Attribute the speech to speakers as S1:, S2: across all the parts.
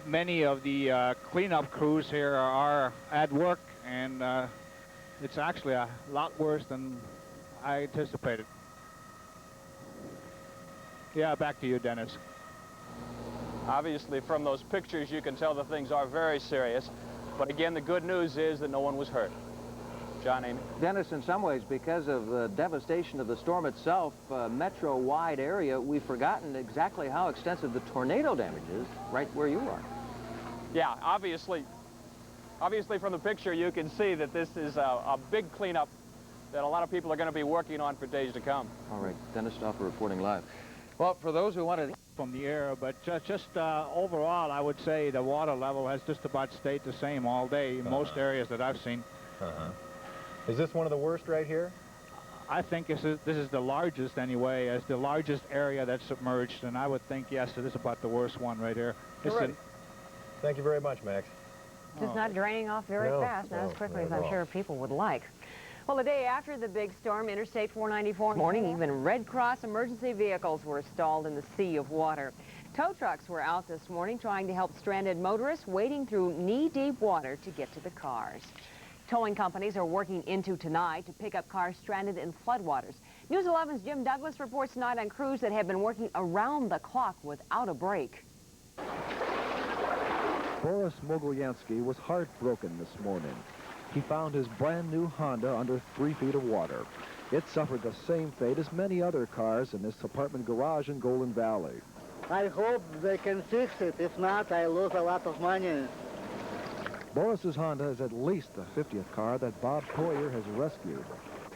S1: many of the cleanup crews here are at work, and it's actually a lot worse than I anticipated. Yeah, back to you, Dennis.
S2: Obviously, from those pictures, you can tell that things are very serious. But again, the good news is that no one was hurt. John, Amy?
S3: Dennis, in some ways, because of the devastation of the storm itself, metro-wide area, we've forgotten exactly how extensive the tornado damage is right where you are.
S2: Yeah, obviously from the picture, you can see that this is a big cleanup that a lot of people are going to be working on for days to come.
S3: All right, Dennis Stauffer reporting live. Well, for those who wanted
S1: from the air, but just overall, I would say the water level has just about stayed the same all day in most areas that I've seen.
S4: Is this one of the worst right here?
S1: I think this is the largest anyway, as the largest area that's submerged, and I would think, yes, it is about the worst one right here.
S4: Thank you very much, Max.
S5: Just not draining off very fast, not as quickly as I'm sure people would like. Well, the day after the big storm, Interstate 494 morning, even Red Cross emergency vehicles were stalled in the sea of water. Tow trucks were out this morning trying to help stranded motorists wading through knee-deep water to get to the cars. Towing companies are working into tonight to pick up cars stranded in floodwaters. News 11's Jim Douglas reports tonight on crews that have been working around the clock without a break.
S6: Boris Mogilyansky was heartbroken this morning. He found his brand new Honda under 3 feet of water. It suffered the same fate as many other cars in this apartment garage in Golden Valley.
S7: I hope they can fix it. If not, I lose a lot of money.
S6: Boris's Honda is at least the 50th car that Bob Poyer has rescued.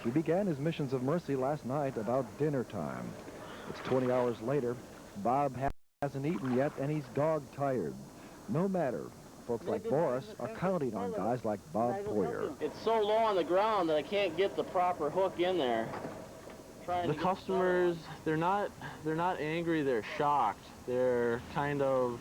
S6: He began his missions of mercy last night about dinner time. It's 20 hours later. Bob hasn't eaten yet, and he's dog-tired. No matter. Folks like Boris are counting on guys like Bob Poyer.
S8: It's so low on the ground that I can't get the proper hook in there. The customers, they're not angry, they're shocked. They're kind of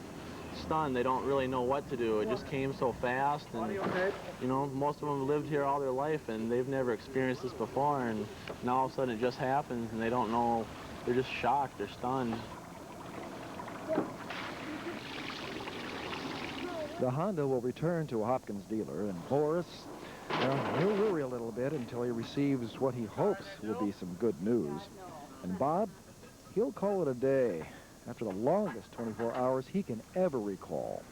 S8: stunned. They don't really know what to do. It just came so fast, and you know, most of them have lived here all their life and they've never experienced this before, and now all of a sudden it just happens and they don't know. They're just shocked, they're stunned.
S6: The Honda will return to a Hopkins dealer, and Boris, he'll worry a little bit until he receives what he hopes will be some good news. And Bob, he'll call it a day after the longest 24 hours he can ever recall.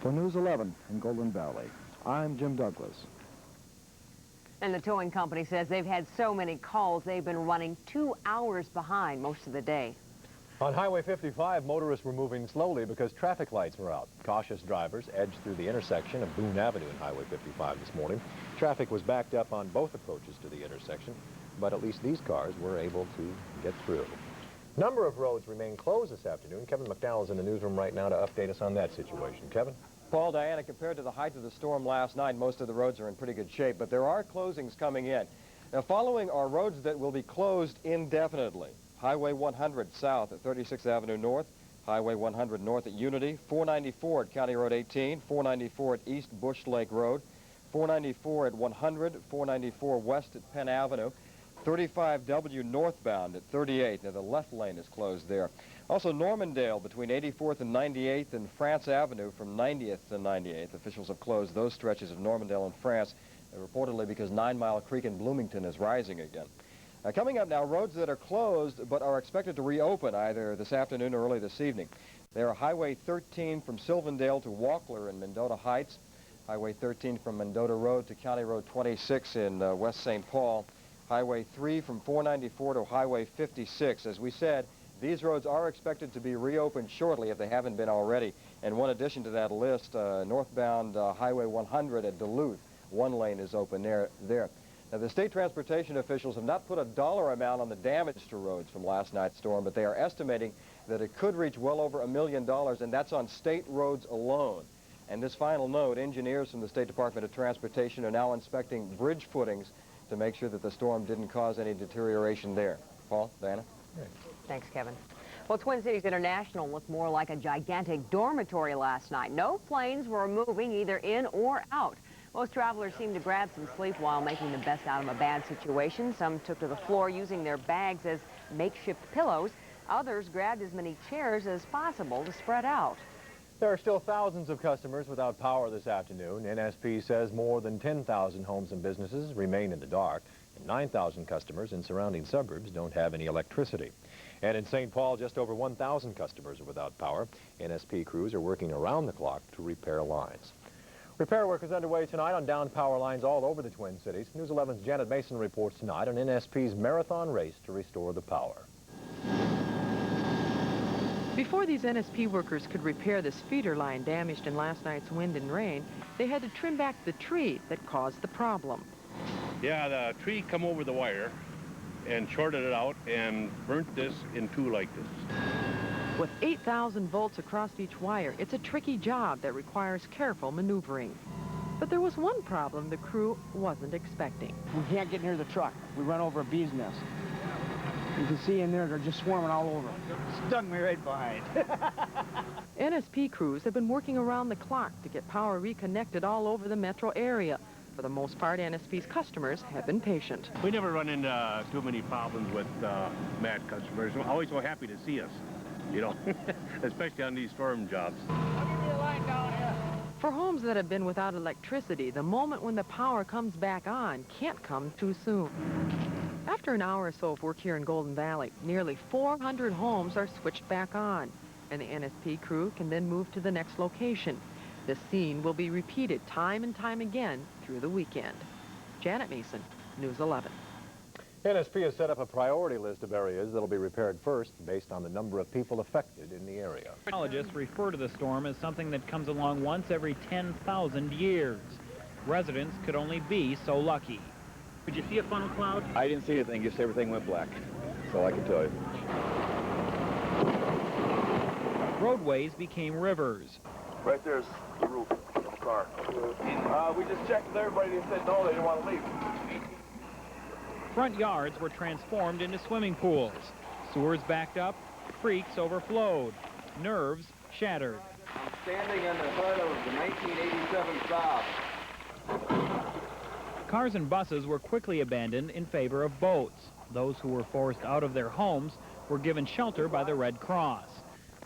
S6: For News 11 in Golden Valley, I'm Jim Douglas.
S5: And the towing company says they've had so many calls, they've been running 2 hours behind most of the day.
S4: On Highway 55, motorists were moving slowly because traffic lights were out. Cautious drivers edged through the intersection of Boone Avenue and Highway 55 this morning. Traffic was backed up on both approaches to the intersection, but at least these cars were able to get through. A number of roads remain closed this afternoon. Kevin McDowell's in the newsroom right now to update us on that situation. Kevin?
S3: Paul, Diana, compared to the height of the storm last night, most of the roads are in pretty good shape, but there are closings coming in. Now, following are roads that will be closed indefinitely. Highway 100 south at 36th Avenue North, Highway 100 north at Unity, 494 at County Road 18, 494 at East Bush Lake Road, 494 at 100, 494 west at Penn Avenue, 35W northbound at 38. Now, the left lane is closed there. Also, Normandale between 84th and 98th and France Avenue from 90th to 98th. Officials have closed those stretches of Normandale and France, reportedly because 9 Mile Creek in Bloomington is rising again. Coming up now, roads that are closed but are expected to reopen either this afternoon or early this evening. They are Highway 13 from Sylvandale to Walkler in Mendota Heights, Highway 13 from Mendota Road to County Road 26 in West St. Paul, Highway 3 from 494 to Highway 56. As we said, these roads are expected to be reopened shortly if they haven't been already. And one addition to that list, northbound Highway 100 at Duluth, one lane is open there. Now, the state transportation officials have not put a dollar amount on the damage to roads from last night's storm, but they are estimating that it could reach well over $1 million, and that's on state roads alone. And this final note, engineers from the State Department of Transportation are now inspecting bridge footings to make sure that the storm didn't cause any deterioration there. Paul, Diana?
S5: Thanks, Kevin. Well, Twin Cities International looked more like a gigantic dormitory last night. No planes were moving either in or out. Most travelers seemed to grab some sleep while making the best out of a bad situation. Some took to the floor using their bags as makeshift pillows. Others grabbed as many chairs as possible to spread out.
S4: There are still thousands of customers without power this afternoon. NSP says more than 10,000 homes and businesses remain in the dark, and 9,000 customers in surrounding suburbs don't have any electricity. And in St. Paul, just over 1,000 customers are without power. NSP crews are working around the clock to repair lines. Repair work is underway tonight on downed power lines all over the Twin Cities. News 11's Janet Mason reports tonight on NSP's marathon race to restore the power.
S5: Before these NSP workers could repair this feeder line damaged in last night's wind and rain, they had to trim back the tree that caused the problem.
S9: Yeah, the tree come over the wire and shorted it out and burnt this in two like this.
S5: With 8,000 volts across each wire, it's a tricky job that requires careful maneuvering. But there was one problem the crew wasn't expecting.
S10: We can't get near the truck. We run over a bee's nest. You can see in there, they're just swarming all over.
S1: Stung me right behind.
S5: NSP crews have been working around the clock to get power reconnected all over the metro area. For the most part, NSP's customers have been patient.
S9: We never run into too many problems with mad customers. They're always so happy to see us, you know, especially on these storm jobs.
S10: I'll give you a line down here.
S5: For homes that have been without electricity, the moment when the power comes back on can't come too soon. After an hour or so of work here in Golden Valley, nearly 400 homes are switched back on, and the NSP crew can then move to the next location. The scene will be repeated time and time again through the weekend. Janet Mason, News 11.
S4: NSP has set up a priority list of areas that will be repaired first based on the number of people affected in the area.
S11: Meteorologists refer to the storm as something that comes along once every 10,000 years. Residents could only be so lucky. Did you see a funnel cloud?
S12: I didn't see anything, just everything went black. That's all I can tell you.
S11: Roadways became rivers.
S12: Right there's the roof of the car. We just checked with everybody. They said no, they didn't want to leave.
S11: Front yards were transformed into swimming pools. Sewers backed up, creeks overflowed, nerves shattered.
S12: I'm standing in the hood of the 1987 Saab.
S11: Cars and buses were quickly abandoned in favor of boats. Those who were forced out of their homes were given shelter by the Red Cross.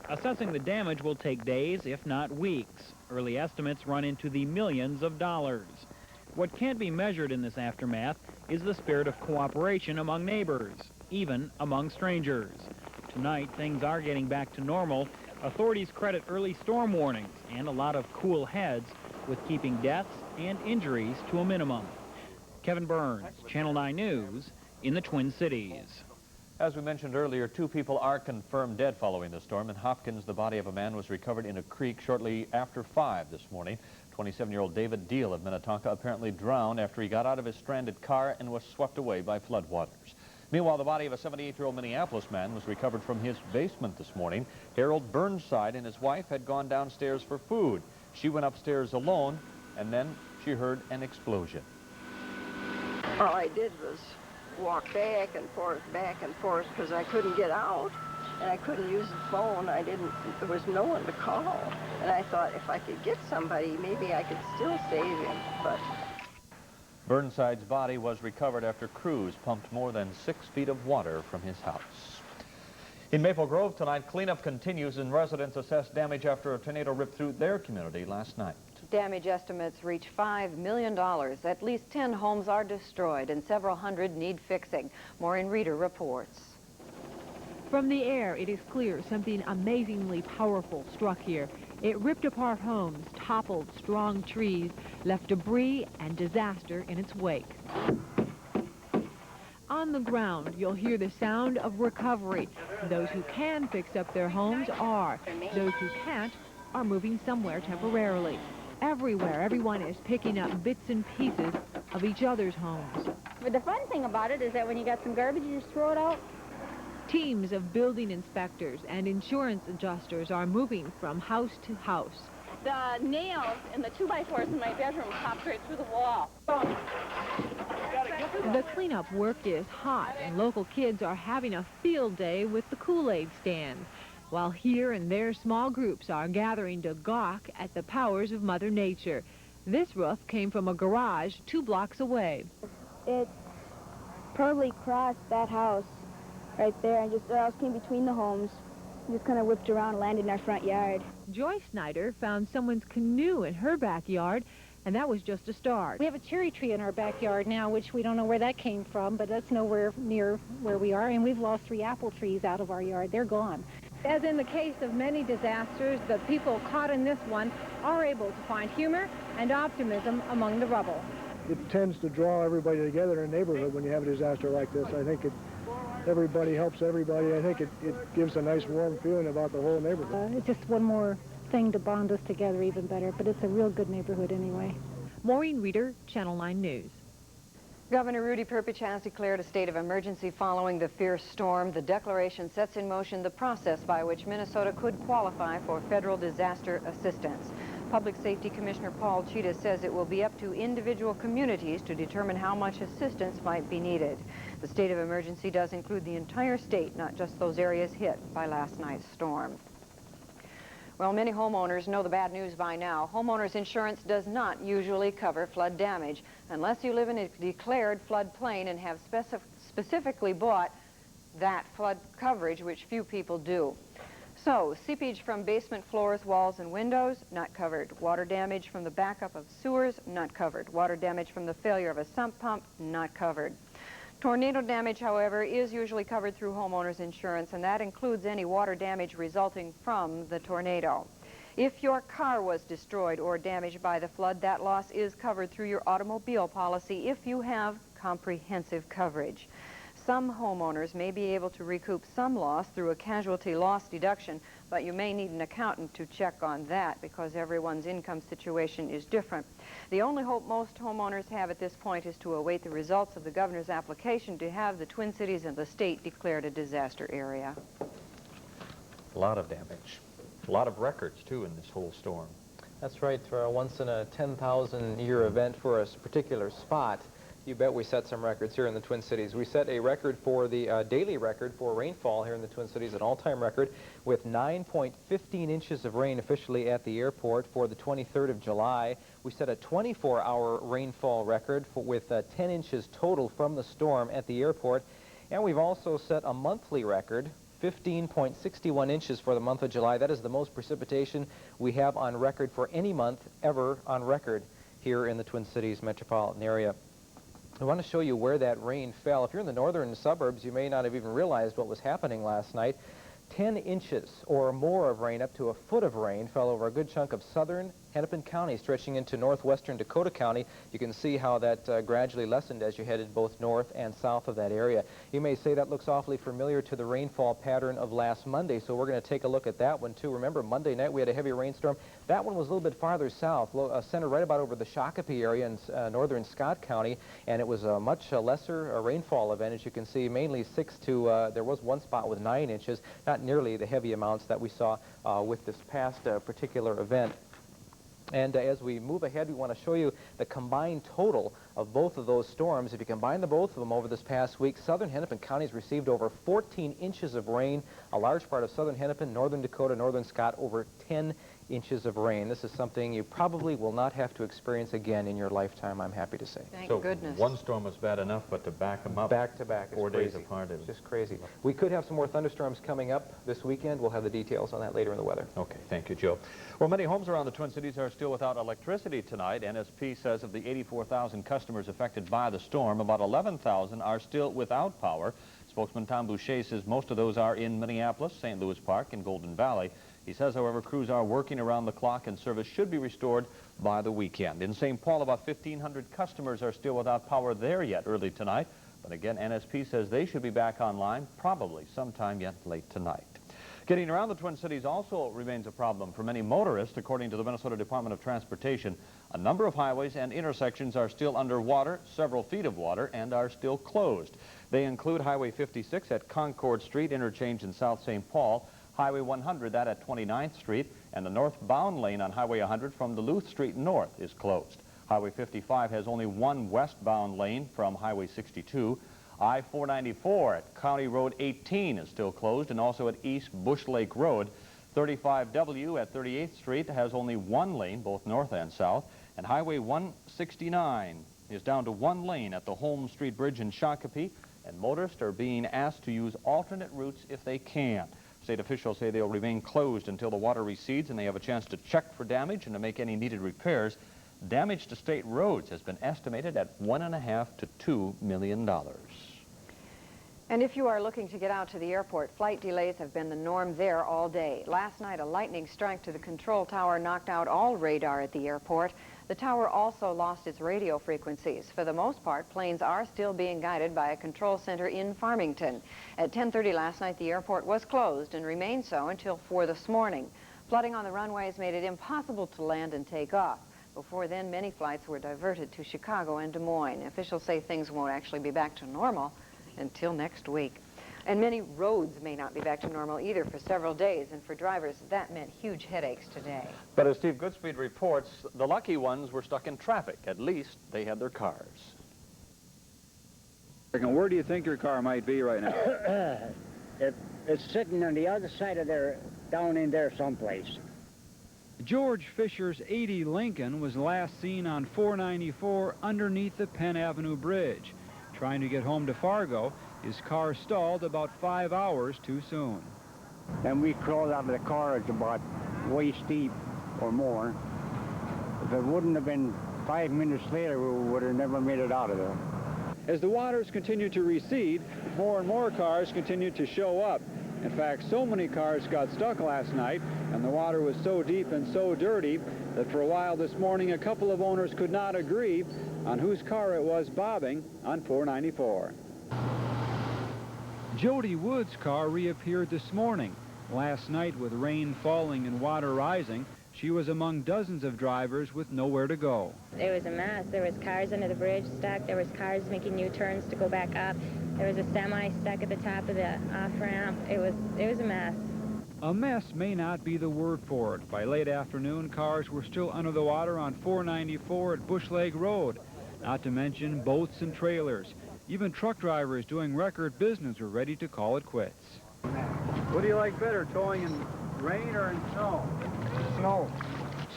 S11: Assessing the damage will take days, if not weeks. Early estimates run into the millions of dollars. What can't be measured in this aftermath is the spirit of cooperation among neighbors, even among strangers. Tonight, things are getting back to normal. Authorities credit early storm warnings and a lot of cool heads with keeping deaths and injuries to a minimum. Kevin Burns, Channel 9 News, in the Twin Cities.
S13: As we mentioned earlier, 2 people are confirmed dead following the storm. In Hopkins, the body of a man was recovered in a creek shortly after 5 this morning. 27-year-old David Deal of Minnetonka apparently drowned after he got out of his stranded car and was swept away by floodwaters. Meanwhile, the body of a 78-year-old Minneapolis man was recovered from his basement this morning. Harold Burnside and his wife had gone downstairs for food. She went upstairs alone, and then she heard an explosion.
S14: All I did was walk back and forth, because I couldn't get out, and I couldn't use the phone. There was no one to call. And I thought if I could get somebody, maybe I could still save him, but...
S13: Burnside's body was recovered after crews pumped more than 6 feet of water from his house. In Maple Grove tonight, cleanup continues and residents assess damage after a tornado ripped through their community last night.
S5: Damage estimates reach $5 million. At least 10 homes are destroyed and several hundred need fixing. More in Reader reports.
S15: From the air, it is clear something amazingly powerful struck here. It ripped apart homes, toppled strong trees, left debris and disaster in its wake. On the ground, you'll hear the sound of recovery. Those who can fix up their homes are. Those who can't are moving somewhere temporarily. Everywhere, everyone is picking up bits and pieces of each other's homes.
S16: But the fun thing about it is that when you got some garbage, you just throw it out.
S15: Teams of building inspectors and insurance adjusters are moving from house to house.
S16: The nails in the 2x4s in my bedroom popped right through the wall.
S15: The cleanup work is hot, and local kids are having a field day with the Kool-Aid stand, while here and there small groups are gathering to gawk at the powers of Mother Nature. This roof came from a garage 2 blocks away.
S17: It probably crossed that house right there and just came between the homes Just kind of whipped around and landed in our front yard.
S15: Joy Snyder found someone's canoe in her backyard, and that was just a start.
S18: We have a cherry tree in our backyard now, which we don't know where that came from, but that's nowhere near where we are, and we've lost 3 apple trees out of our yard. They're gone. As in the case of many disasters, the people caught in this one are able to find humor and optimism among the rubble.
S19: It tends to draw everybody together in a neighborhood when you have a disaster like this. I think everybody helps everybody. I think it gives a nice warm feeling about the whole neighborhood.
S18: It's just one more thing to bond us together even better, but it's a real good neighborhood anyway.
S15: Maureen Reeder, Channel 9 News.
S5: Governor Rudy Perpich has declared a state of emergency following the fierce storm. The declaration sets in motion the process by which Minnesota could qualify for federal disaster assistance. Public Safety Commissioner Paul Cheetah says it will be up to individual communities to determine how much assistance might be needed. The state of emergency does include the entire state, not just those areas hit by last night's storm. Well, many homeowners know the bad news by now. Homeowners insurance does not usually cover flood damage unless you live in a declared floodplain and have specifically bought that flood coverage, which few people do. So, seepage from basement floors, walls, and windows, not covered. Water damage from the backup of sewers, not covered. Water damage from the failure of a sump pump, not covered. Tornado damage, however, is usually covered through homeowners insurance, and that includes any water damage resulting from the tornado. If your car was destroyed or damaged by the flood, that loss is covered through your automobile policy if you have comprehensive coverage. Some homeowners may be able to recoup some loss through a casualty loss deduction, but you may need an accountant to check on that because everyone's income situation is different. The only hope most homeowners have at this point is to await the results of the governor's application to have the Twin Cities and the state declared a disaster area.
S13: A lot of damage. A lot of records, too, in this whole storm.
S20: That's right. For a once-in-a-10,000-year event for a particular spot, you bet we set some records here in the Twin Cities. We set a record for the daily record for rainfall here in the Twin Cities, an all-time record with 9.15 inches of rain officially at the airport for the 23rd of July. We set a 24-hour rainfall record with 10 inches total from the storm at the airport. And we've also set a monthly record, 15.61 inches for the month of July. That is the most precipitation we have on record for any month ever on record here in the Twin Cities metropolitan area. I want to show you where that rain fell. If you're in the northern suburbs, you may not have even realized what was happening last night. 10 inches or more of rain, up to a foot of rain, fell over a good chunk of southern Hennepin County, stretching into northwestern Dakota County. You can see how that gradually lessened as you headed both north and south of that area. You may say that looks awfully familiar to the rainfall pattern of last Monday, so we're going to take a look at that one too. Remember, Monday night we had a heavy rainstorm. That one was a little bit farther south, centered right about over the Shakopee area in northern Scott County, and it was a much lesser rainfall event. As you can see, mainly 6 to, there was one spot with 9 inches, not nearly the heavy amounts that we saw with this past particular event. And as we move ahead, we want to show you the combined total of both of those storms. If you combine the both of them over this past week, southern Hennepin County's received over 14 inches of rain. A large part of southern Hennepin, northern Dakota, northern Scott, over 10 inches of rain. This is something you probably will not have to experience again in your lifetime, I'm happy to say.
S5: Thank goodness.
S13: One storm was bad enough, but to back them up
S20: back to back is
S13: 4 days
S20: crazy.
S13: apart.
S20: It's just crazy. We could have some more thunderstorms coming up this weekend. We'll have the details on that later in the weather.
S13: Okay, thank you, Joe. Well, many homes around the Twin Cities are still without electricity tonight. NSP says of the 84,000 customers affected by the storm, about 11,000 are still without power. Spokesman Tom Boucher says most of those are in Minneapolis, St. Louis Park, and Golden Valley. He says, however, crews are working around the clock and service should be restored by the weekend. In St. Paul, about 1,500 customers are still without power there yet early tonight. But again, NSP says they should be back online probably sometime yet late tonight. Getting around the Twin Cities also remains a problem for many motorists. According to the Minnesota Department of Transportation, a number of highways and intersections are still underwater, several feet of water, and are still closed. They include Highway 56 at Concord Street interchange in South St. Paul, Highway 100, that at 29th Street, and the northbound lane on Highway 100 from Duluth Street north is closed. Highway 55 has only one westbound lane from Highway 62. I-494 at County Road 18 is still closed, and also at East Bush Lake Road. 35W at 38th Street has only one lane, both north and south, and Highway 169 is down to one lane at the Holmes Street Bridge in Shakopee, and motorists are being asked to use alternate routes if they can. State officials say they'll remain closed until the water recedes and they have a chance to check for damage and to make any needed repairs. Damage to state roads has been estimated at $1.5 to $2 million.
S5: And if you are looking to get out to the airport, flight delays have been the norm there all day. Last night, a lightning strike to the control tower knocked out all radar at the airport. The tower also lost its radio frequencies. For the most part, planes are still being guided by a control center in Farmington. At 10:30 last night, the airport was closed and remained so until 4 this morning. Flooding on the runways made it impossible to land and take off. Before then, many flights were diverted to Chicago and Des Moines. Officials say things won't actually be back to normal until next week. And many roads may not be back to normal either for several days, and for drivers, that meant huge headaches today.
S13: But as Steve Goodspeed reports, the lucky ones were stuck in traffic. At least they had their cars.
S21: Where do you think your car might be right now?
S22: It's sitting on the other side of there, down in there someplace.
S21: George Fisher's 80 Lincoln was last seen on 494 underneath the Penn Avenue Bridge. Trying to get home to Fargo, his car stalled about 5 hours too soon.
S22: And we crawled out of the car. It's about waist deep or more. If it wouldn't have been 5 minutes later, we would have never made it out of there.
S21: As the waters continued to recede, more and more cars continued to show up. In fact, so many cars got stuck last night, and the water was so deep and so dirty that for a while this morning, a couple of owners could not agree on whose car it was bobbing on 494. Jody Wood's car reappeared this morning. Last night, with rain falling and water rising, she was among dozens of drivers with nowhere to go.
S23: It was a mess. There was cars under the bridge stuck. There was cars making U-turns to go back up. There was a semi stuck at the top of the off-ramp. It was a mess.
S21: A mess may not be the word for it. By late afternoon, cars were still under the water on 494 at Bush Lake Road. Not to mention boats and trailers. Even truck drivers doing record business were ready to call it quits. What do you like better, towing in rain or in snow? Snow.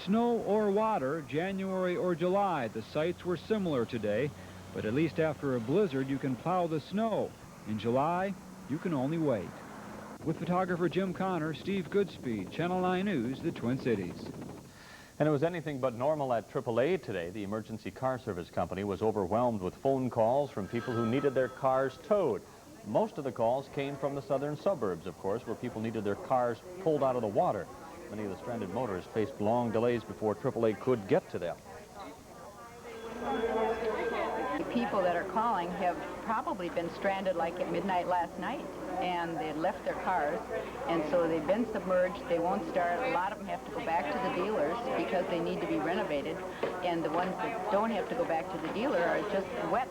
S21: Snow or water, January or July, the sights were similar today, but at least after a blizzard you can plow the snow. In July, you can only wait. With photographer Jim Connor, Steve Goodspeed, Channel 9 News, the Twin Cities.
S13: And it was anything but normal at AAA today. The emergency car service company was overwhelmed with phone calls from people who needed their cars towed. Most of the calls came from the southern suburbs, of course, where people needed their cars pulled out of the water. Many of the stranded motorists faced long delays before AAA could get to them.
S24: The people that are calling have probably been stranded like at midnight last night, and they left their cars, and so they've been submerged. They won't start. A lot of them have to go back to the dealers because they need to be renovated, and the ones that don't have to go back to the dealer are just wet.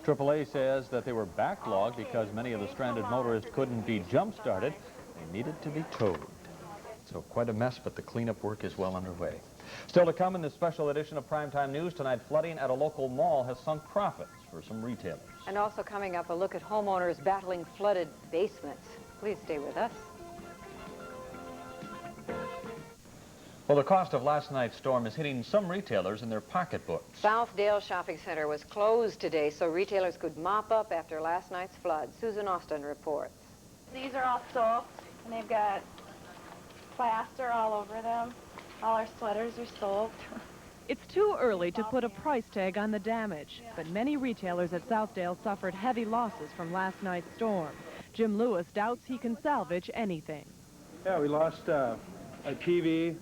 S13: AAA says that they were backlogged because many of the stranded motorists couldn't be jump-started. They needed to be towed. So quite a mess, but the cleanup work is well underway. Still to come in this special edition of Primetime News tonight, flooding at a local mall has sunk profits for some retailers.
S5: And also coming up, a look at homeowners battling flooded basements. Please stay with us.
S13: Well, the cost of last night's storm is hitting some retailers in their pocketbooks.
S5: Southdale Shopping Center was closed today so retailers could mop up after last night's flood. Susan Austin reports.
S16: These are all soaked, and they've got plaster all over them. All our sweaters are soaked.
S25: It's too early to put a price tag on the damage, but many retailers at Southdale suffered heavy losses from last night's storm. Jim Lewis doubts he can salvage anything.
S26: Yeah, we lost a TV,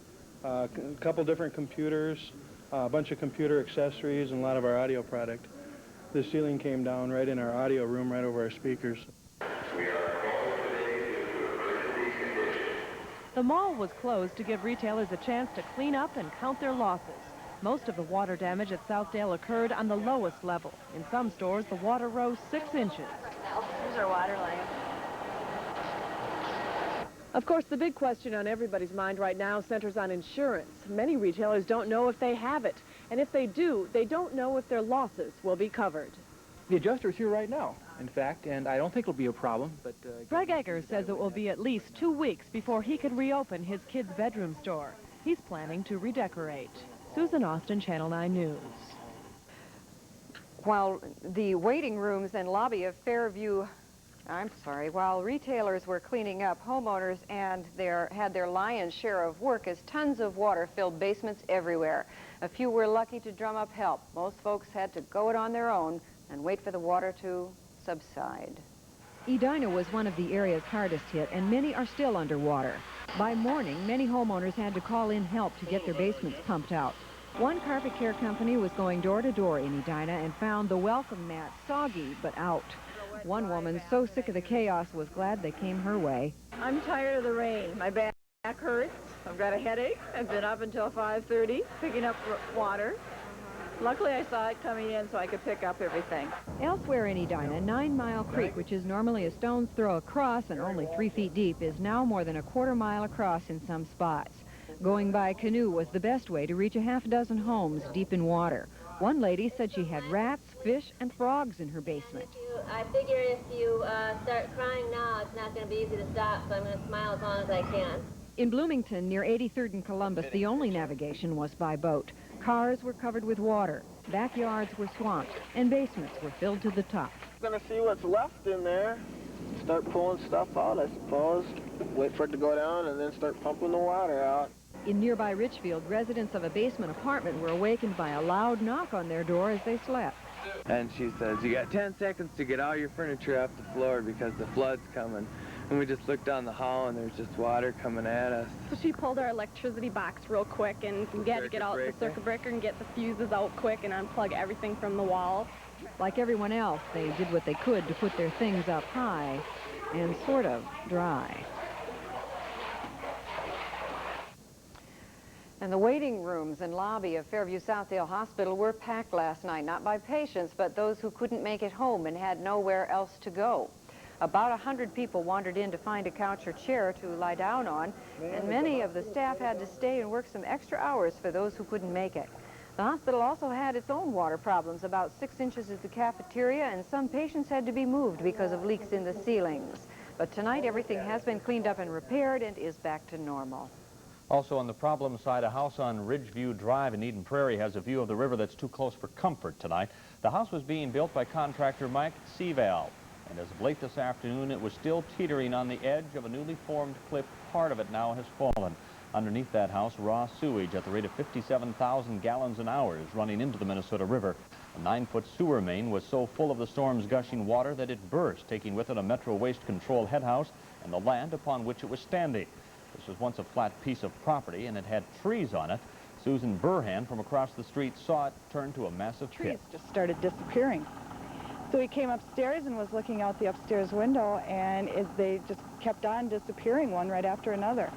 S26: a couple different computers, a bunch of computer accessories, and a lot of our audio product. The ceiling came down right in our audio room, right over our speakers.
S25: The mall was closed to give retailers a chance to clean up and count their losses. Most of the water damage at Southdale occurred on the lowest level. In some stores, the water rose 6 inches.
S16: Here's our water line.
S25: Of course, the big question on everybody's mind right now centers on insurance. Many retailers don't know if they have it. And if they do, they don't know if their losses will be covered.
S10: The adjuster's here right now, in fact, and I don't think it'll be a problem, but...
S25: Greg Eggers says it will be at least 2 weeks before he can reopen his kids' bedroom store. He's planning to redecorate. Susan Austin, Channel 9 News.
S5: While the waiting rooms and lobby of Fairview While retailers were cleaning up, homeowners had their lion's share of work as tons of water filled basements everywhere. A few were lucky to drum up help. Most folks had to go it on their own and wait for the water to subside.
S15: Edina was one of the areas hardest hit, and many are still underwater. By morning, many homeowners had to call in help to get their basements pumped out. One carpet care company was going door to door in Edina and found the welcome mat soggy but out. One woman, so sick of the chaos, was glad they came her way.
S14: I'm tired of the rain. My back hurts. I've got a headache. I've been up until 5:30 picking up water. Luckily, I saw it coming in so I could pick up everything.
S15: Elsewhere in Edina, 9 Mile Creek, which is normally a stone's throw across and only 3 feet deep, is now more than a quarter mile across in some spots. Going by canoe was the best way to reach a half-dozen homes deep in water. One lady said she had rats, fish, and frogs in her basement.
S1: I figure if you start crying now, it's not going to be easy to stop, so I'm going to smile as long as I can.
S15: In Bloomington, near 83rd and Columbus, the only navigation was by boat. Cars were covered with water, backyards were swamped, and basements were filled to the top.
S2: Going to see what's left in there. Start pulling stuff out, I suppose. Wait for it to go down and then start pumping the water out.
S15: In nearby Richfield, residents of a basement apartment were awakened by a loud knock on their door as they slept.
S3: And she says, you got 10 seconds to get all your furniture off the floor because the flood's coming. And we just looked down the hall and there's just water coming at us.
S16: So she pulled our electricity box real quick and we had to get out the circuit breaker and get the fuses out quick and unplug everything from the wall.
S15: Like everyone else, they did what they could to put their things up high and sort of dry.
S5: And the waiting rooms and lobby of Fairview Southdale Hospital were packed last night, not by patients, but those who couldn't make it home and had nowhere else to go. About 100 people wandered in to find a couch or chair to lie down on, and many of the staff had to stay and work some extra hours for those who couldn't make it. The hospital also had its own water problems, about 6 inches at the cafeteria, and some patients had to be moved because of leaks in the ceilings. But tonight, everything has been cleaned up and repaired and is back to normal.
S13: Also on the problem side, a house on Ridgeview Drive in Eden Prairie has a view of the river that's too close for comfort tonight. The house was being built by contractor Mike Seaval, and as of late this afternoon, it was still teetering on the edge of a newly formed cliff. Part of it now has fallen. Underneath that house, raw sewage at the rate of 57,000 gallons an hour is running into the Minnesota River. A 9-foot sewer main was so full of the storm's gushing water that it burst, taking with it a Metro Waste Control head house and the land upon which it was standing. This was once a flat piece of property, and it had trees on it. Susan Burhan from across the street saw it turn to a massive
S6: trees
S13: pit.
S6: Just started disappearing. So he came upstairs and was looking out the upstairs window, and they just kept on disappearing one right after another.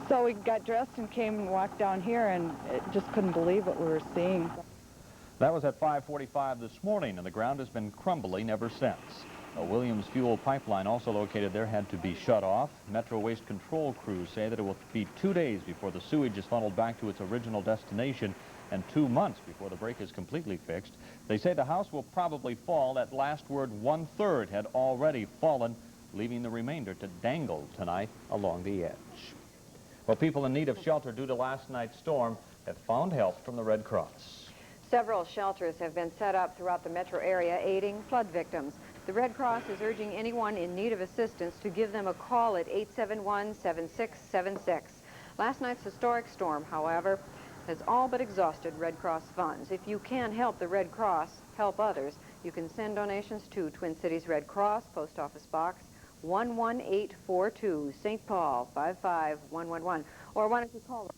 S6: So we got dressed and came and walked down here, and just couldn't believe what we were seeing.
S13: That was at 5:45 this morning, and the ground has been crumbling ever since. A Williams fuel pipeline also located there had to be shut off. Metro Waste Control crews say that it will be 2 days before the sewage is funneled back to its original destination and 2 months before the break is completely fixed. They say the house will probably fall. That last word, 1/3, had already fallen, leaving the remainder to dangle tonight along the edge. Well, people in need of shelter due to last night's storm have found help from the Red Cross.
S5: Several shelters have been set up throughout the metro area aiding flood victims. The Red Cross is urging anyone in need of assistance to give them a call at 871-7676. Last night's historic storm, however, has all but exhausted Red Cross funds. If you can help the Red Cross help others, you can send donations to Twin Cities Red Cross, Post Office Box 11842, St. Paul 55111. Or why don't you call them?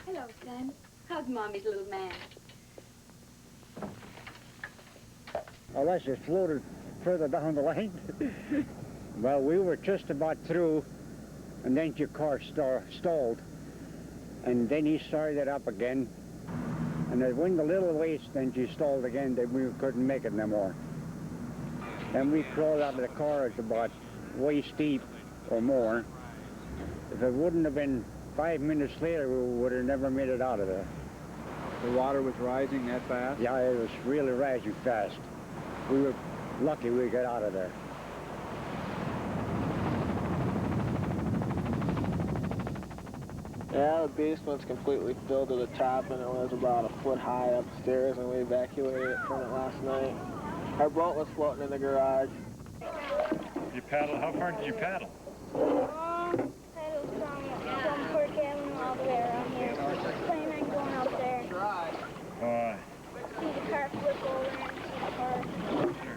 S7: Hello, son. How's Mommy's little man?
S22: Unless it floated further down the line. Well, we were just about through, and then your car stalled. And then he started up again. And it went a little ways, then she stalled again, then we couldn't make it no more. And we crawled out of the car, it's about waist deep or more. If it wouldn't have been 5 minutes later, we would have never made it out of there.
S21: The water was rising that fast?
S22: Yeah, it was really rising fast. We were lucky we got out of there.
S2: Yeah, the basement's completely filled to the top, and it was about a foot high upstairs, and we evacuated it from it last night. Our boat was floating in the garage.
S4: You paddle? How far did you paddle?
S8: Paddled from Port Gavin all the way around here. Planning on going out there.
S4: Why?
S8: See the car flip over and see the car.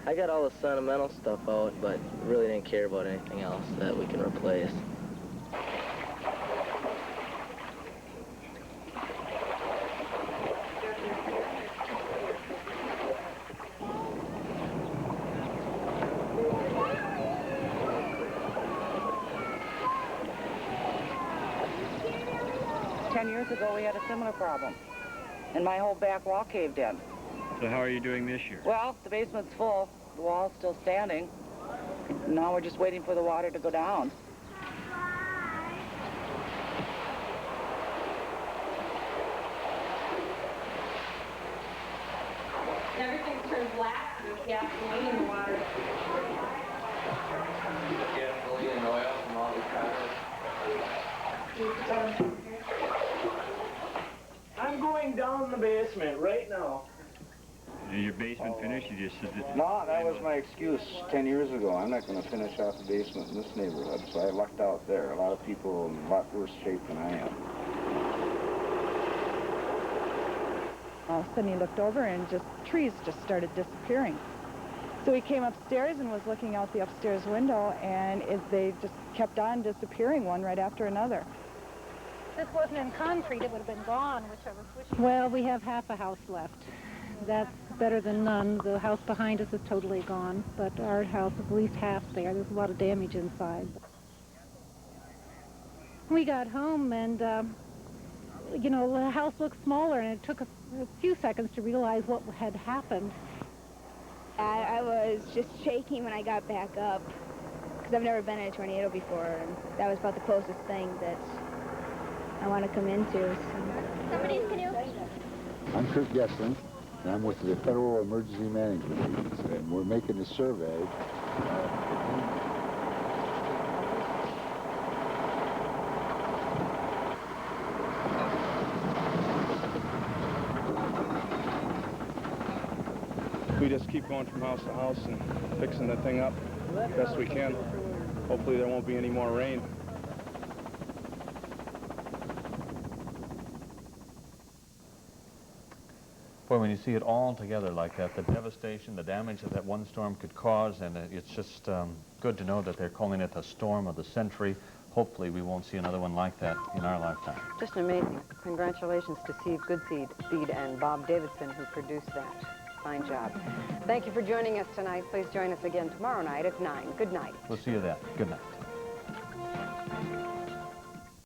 S9: I got all the sentimental stuff out, but really didn't care about anything else that we can replace.
S11: 10 years ago, we had a similar problem, and my whole back wall caved in.
S4: So how are you doing this year?
S11: Well, the basement's full. The wall's still standing. Now we're just waiting for the water to go down.
S16: Everything turned black. There's gasoline in the water.
S3: Gasoline and oil from all the cars.
S2: I'm going down the basement right now.
S4: Is your basement finished? You just
S12: No, that was my excuse 10 years ago. I'm not going to finish off the basement in this neighborhood, so I lucked out there. A lot of people in a lot worse shape than I am.
S6: All of a sudden he looked over and trees just started disappearing. So he came upstairs and was looking out the upstairs window, and they just kept on disappearing one right after another.
S18: This wasn't in concrete, it would have been gone, which I was wishing. Well, we have half a house left. That's better than none. The house behind us is totally gone, but our house is at least half there. There's a lot of damage inside. We got home and, you know, the house looked smaller, and it took a few seconds to realize what had happened.
S8: I was just shaking when I got back up, because I've never been in a tornado before, and that was about the closest thing that I want to come into. So. Somebody's canoe.
S17: I'm Kurt Gessling, and I'm with the Federal Emergency Management Agency, and we're making a survey.
S26: We just keep going from house to house and fixing the thing up best we can. Hopefully there won't be any more rain.
S13: Boy, when you see it all together like that, the devastation, the damage that that one storm could cause, and it's just good to know that they're calling it the storm of the century. Hopefully we won't see another one like that in our lifetime.
S5: Just amazing. Congratulations to Steve Goodseed and Bob Davidson, who produced that. Fine job. Thank you for joining us tonight. Please join us again tomorrow night at 9. Good night.
S13: We'll see you then. Good night.